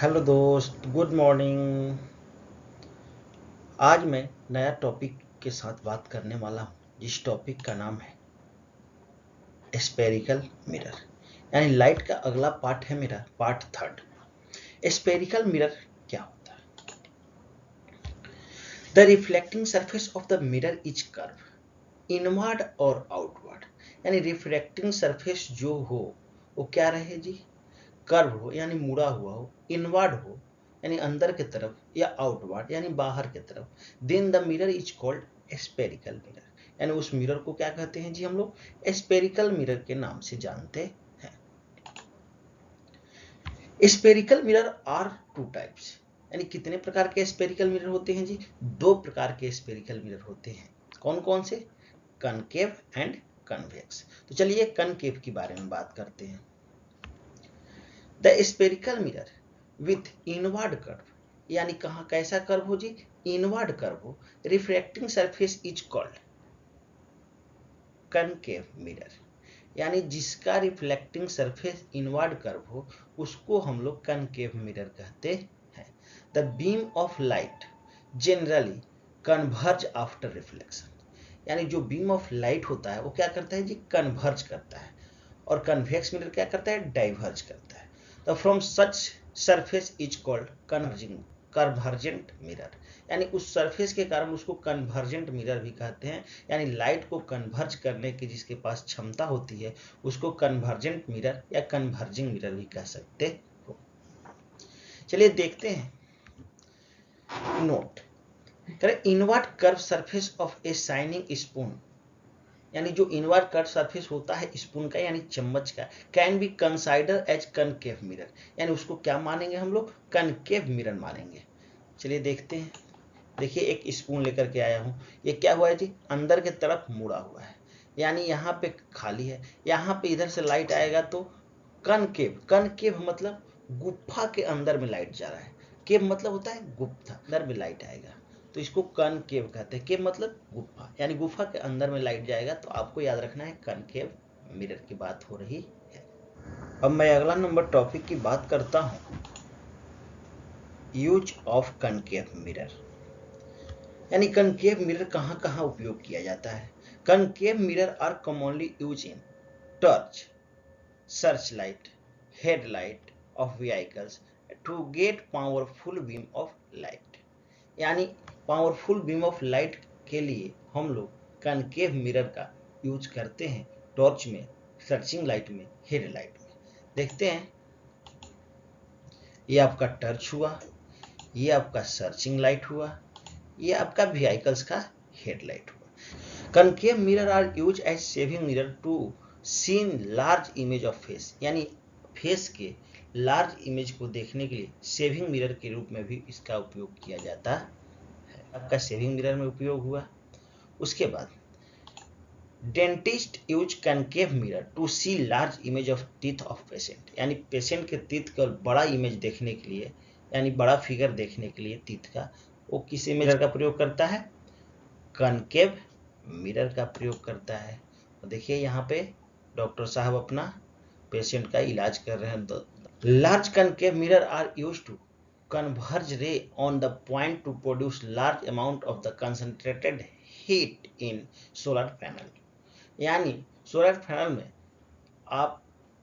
Hello दोस्त, good morning. आज मैं नया टॉपिक के साथ बात करने वाला हूँ जिस टॉपिक का नाम है स्पेरिकल मिरर। यानी लाइट का अगला पार्ट है मेरा पार्ट थर्ड। स्पेरिकल मिरर क्या होता है? The reflecting surface of the mirror is curve inward और आउटवर्ड। यानी रिफ्लेक्टिंग सरफेस जो हो वो क्या रहे जी? कर्व हो यानी मुड़ा हुआ हो, इनवर्ड हो यानी अंदर की तरफ, या आउटवर्ड यानी बाहर की तरफ। Then the mirror is called spherical mirror. यानी उस मिरर को क्या कहते हैं जी? हम लोग स्पेरिकल मिरर के नाम से जानते हैं। Spherical mirror are two types. यानी कितने प्रकार के स्पेरिकल मिरर होते हैं जी? दो प्रकार के स्पेरिकल मिरर होते हैं। कौन कौन से? Concave and convex. तो चलिए कनकेव के बारे में बात करते हैं। The spherical mirror with inward curve. यानी कहाँ कैसा कर्व हो जी? इनवर्ड कर्व हो। Reflecting surface is called concave mirror. यानी जिसका रिफ्लेक्टिंग सरफेस इनवर्ड कर्व हो उसको हम लोग कनकेव मिरर कहते हैं। The beam of light generally converge after reflection. यानी जो बीम ऑफ लाइट होता है वो क्या करता है जी? कन्वर्ज करता है। और कन्वेक्स मिरर क्या करता है? डाइवर्ज करता है। तो from such surface is called convergent mirror. यानी उस सरफेस के कारण उसको कन्वर्जेंट मिरर भी कहते हैं। यानी लाइट को कन्वर्ज करने की जिसके पास क्षमता होती है उसको कन्वर्जेंट मिरर या कन्वर्जिंग मिरर भी कह सकते हो। चलिए देखते हैं। नोट करें, invert curve surface of a shining spoon. यानी जो इनवर्ट कर्व सरफेस होता है स्पून का यानी चम्मच का, can be consider as concave mirror. यानी उसको क्या मानेंगे हम लोग? कनकेव मिरर मानेंगे। चलिए देखते हैं। देखिए एक स्पून लेकर के आया हूं। ये क्या हुआ है जी? अंदर की तरफ मुड़ा हुआ है। यानी यहाँ पे खाली है। यहाँ पे इधर से लाइट आएगा तो कनकेव। कनकेव मतलब गुफा के अंदर में लाइट जा रहा है। केव मतलब होता है गुप्ता, अंदर में लाइट आएगा तो इसको कनकेव कहते हैं। केव मतलब गुफा, यानी गुफा के अंदर में लाइट जाएगा तो आपको याद रखना है कनकेव मिरर की बात हो रही है। अब मैं अगला नंबर टॉपिक की बात करता हूं, यूज ऑफ कनकेव मिरर। यानी कनकेव मिरर कहां कहां उपयोग किया जाता है? Concave mirror are commonly use in torch, search light, headlight of vehicles to get powerful beam of light. यानी पावरफुल बीम ऑफ लाइट के लिए हम लोग कनकेव मिरर का यूज करते हैं। टॉर्च में, सर्चिंग लाइट में, हेडलाइट में। देखते हैं, ये आपका टॉर्च हुआ, ये आपका सर्चिंग लाइट हुआ, ये आपका व्हीकल्स का हेडलाइट हुआ। Concave mirror are use as saving mirror to seen large image of face. यानी फेस के लार्ज इमेज को देखने के लिए सेविंग मिरर के रूप में भी इसका उपयोग किया जाता है। आपका सेविंग मिरर में उपयोग हुआ। उसके बाद dentist use concave mirror to see large image of teeth of patient. यानी पेशेंट के टीथ का बड़ा इमेज देखने के लिए, यानी बड़ा फिगर देखने के लिए टीथ का, वो किस मिरर का प्रयोग करता है? कनकेव मिरर का प्रयोग करता है। तो देखिए यहाँ पे डॉक्टर साहब अपना पेशेंट का इलाज कर रहे हैं। Large concave mirror are use to converge ray on the point to produce large amount of the concentrated heat in solar panel। यानी सोलर पैनल में आप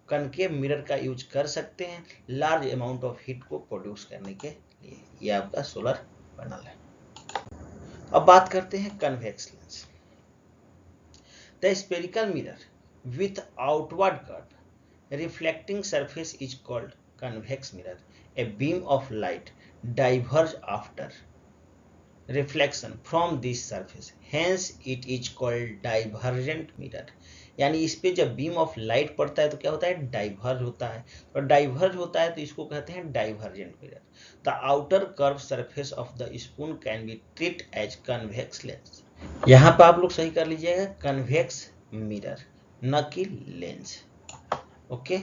कनकेव मिरर का यूज कर सकते हैं लार्ज अमाउंट ऑफ हीट को produce करने के लिए। ये आपका सोलर पैनल है। अब बात करते हैं convex lens. The spherical mirror with outward curve reflecting surface is called convex mirror. A beam of light diverges after reflection from this surface, hence it is called divergent mirror। यानी इस पे जब beam of light पड़ता है तो क्या होता है? डाइवर्ज होता है, और डाइवर्ज होता है तो इसको कहते हैं divergent mirror. The outer curve surface of the spoon can be treat as convex lens. यहाँ पर आप लोग सही कर लीजिएगा, कन्वेक्स मिरर न कि लेंस। ओके,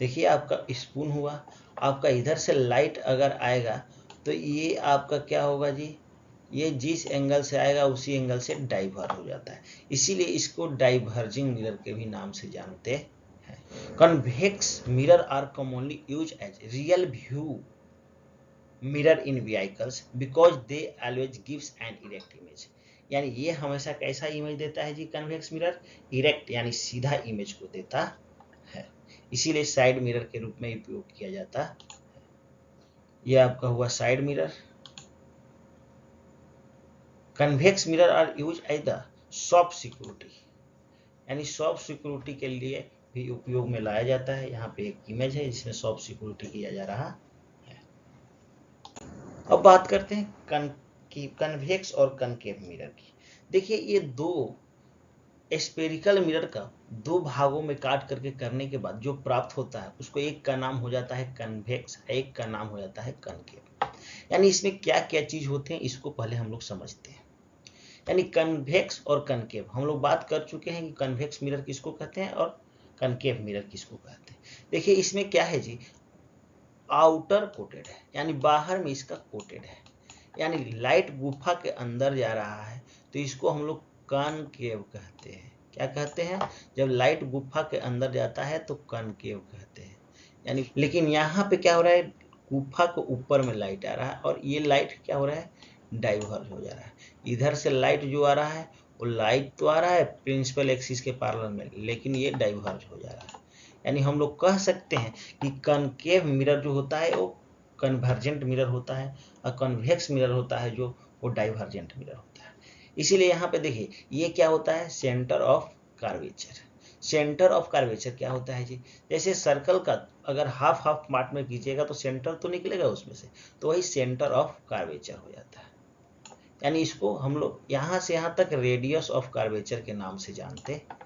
देखिए आपका स्पून हुआ, आपका इधर से लाइट अगर आएगा तो ये आपका क्या होगा जी? ये जिस एंगल से आएगा उसी एंगल से डाइवर्ज हो जाता है, इसीलिए इसको डाइवर्जिंग मिरर के भी नाम से जानते हैं। Convex mirror are commonly used as real view mirror in vehicles because they always gives an erect image. यानी ये हमेशा कैसा इमेज देता है जी कन्वेक्स मिरर, इरेक्ट यानी सीधा इमेज को देता है, इसीलिए साइड मिरर के रूप में उपयोग किया जाता है। ये आपका हुआ side mirror. Convex mirror are use as the soft security, यानी सॉफ्ट सिक्योरिटी के लिए भी उपयोग में लाया जाता है। यहाँ पे एक इमेज है जिसमें सॉफ्ट सिक्योरिटी किया जा रहा है। अब बात करते हैं कन्वेक्स और कनकेव मिरर की। देखिए ये दो स्पेरिकल मिरर का दो भागों में काट करके करने के बाद जो प्राप्त होता है उसको एक का नाम हो जाता है कन्वेक्स, एक का नाम हो जाता है कनकेव। यानी इसमें क्या क्या चीज होते हैं इसको पहले हम लोग समझते हैं। यानी कन्वेक्स और कनकेव हम लोग बात कर चुके हैं कि कन्वेक्स मिरर किसको कहते हैं और कनकेव मिरर किसको कहते हैं। देखिए इसमें क्या है जी, आउटर कोटेड है, यानी बाहर में इसका कोटेड है, यानी लाइट गुफा के अंदर जा रहा है तो इसको हम लोग कनकेव कहते हैं। क्या कहते हैं? जब लाइट गुफा के अंदर जाता है तो कनकेव कहते हैं। यानी लेकिन यहाँ पे क्या हो रहा है, गुफा को ऊपर में लाइट आ रहा है और ये लाइट क्या हो रहा है, डाइवर्ज हो जा रहा है। इधर से लाइट जो आ रहा है वो लाइट तो आ रहा है प्रिंसिपल एक्सिस के पैरेलल में, लेकिन ये डाइवर्ज हो जा रहा है। यानी हम लोग कह सकते हैं कि कनकेव मिरर जो होता है वो कन्वर्जेंट मिरर होता है और कन्वेक्स मिरर होता है जो वो डाइवर्जेंट मिरर होता है। इसीलिए यहाँ पे देखिए ये क्या होता है, centre of curvature. Centre of curvature क्या होता है जी, जैसे सर्कल का अगर हाफ हाफ पार्ट में कीजिएगा तो सेंटर तो निकलेगा उसमें से, तो वही सेंटर ऑफ कर्वेचर हो जाता है। यानी इसको हम लोग यहाँ से यहाँ तक रेडियस ऑफ कर्वेचर के नाम से जानते हैं।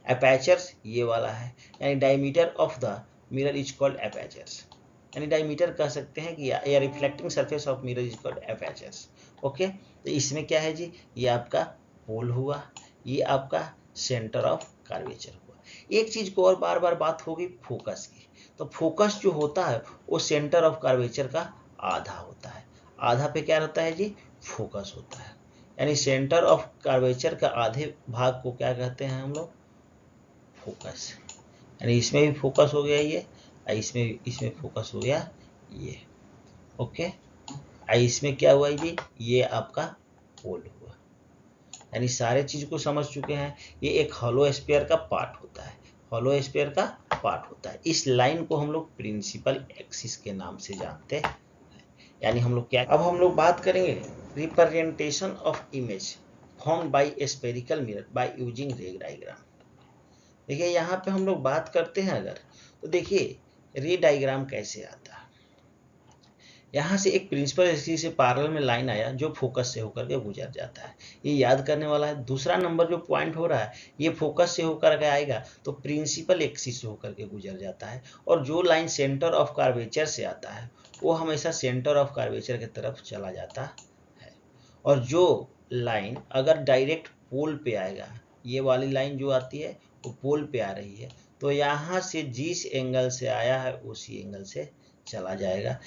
एपर्चर्स ये वाला है, यानी diameter of the mirror is called apertures, यानी डायमीटर कह सकते हैं कि या reflecting surface of mirror is called apertures. Okay, तो इसमें क्या है जी, ये आपका पोल हुआ, ये आपका सेंटर ऑफ कर्वेचर हुआ। एक चीज को और बार बार बात होगी फोकस की, तो फोकस जो होता है वो सेंटर ऑफ कर्वेचर का आधा होता है। आधा पे क्या रहता है जी, फोकस होता है। यानी सेंटर ऑफ कर्वेचर का आधे भाग को क्या कहते हैं हम लोग, फोकस। यानी इसमें भी फोकस हो गया ये, इसमें फोकस हो गया ये। ओके, इसमें क्या हुआ जी, ये आपका पोल हुआ। यानी सारे चीज को समझ चुके हैं। ये एक हॉलो स्फीयर का पार्ट होता है, हॉलो स्फीयर का पार्ट होता है। इस लाइन को हम लोग प्रिंसिपल एक्सिस के नाम से जानते हैं। यानी हम लोग क्या, अब हम लोग बात करेंगे representation of image formed by spherical mirror by using रे डायग्राम। देखिए यहाँ पे हम लोग बात करते हैं अगर, तो देखिए रे डायग्राम कैसे आता है। यहाँ से एक प्रिंसिपल एक्सिस से पैरेलल में लाइन आया जो फोकस से होकर के गुजर जाता है, ये याद करने वाला है। दूसरा नंबर जो पॉइंट हो रहा है ये फोकस से होकर के आएगा तो प्रिंसिपल एक्सिस से होकर के गुजर जाता है, और जो लाइन सेंटर ऑफ कर्वेचर से आता है वो हमेशा सेंटर ऑफ कर्वेचर की तरफ चला जाता है। और जो लाइन अगर डायरेक्ट पोल पे आएगा, ये वाली लाइन जो आती है वो पोल पे आ रही है, तो यहाँ से जिस एंगल से आया है उसी एंगल से चला जाएगा।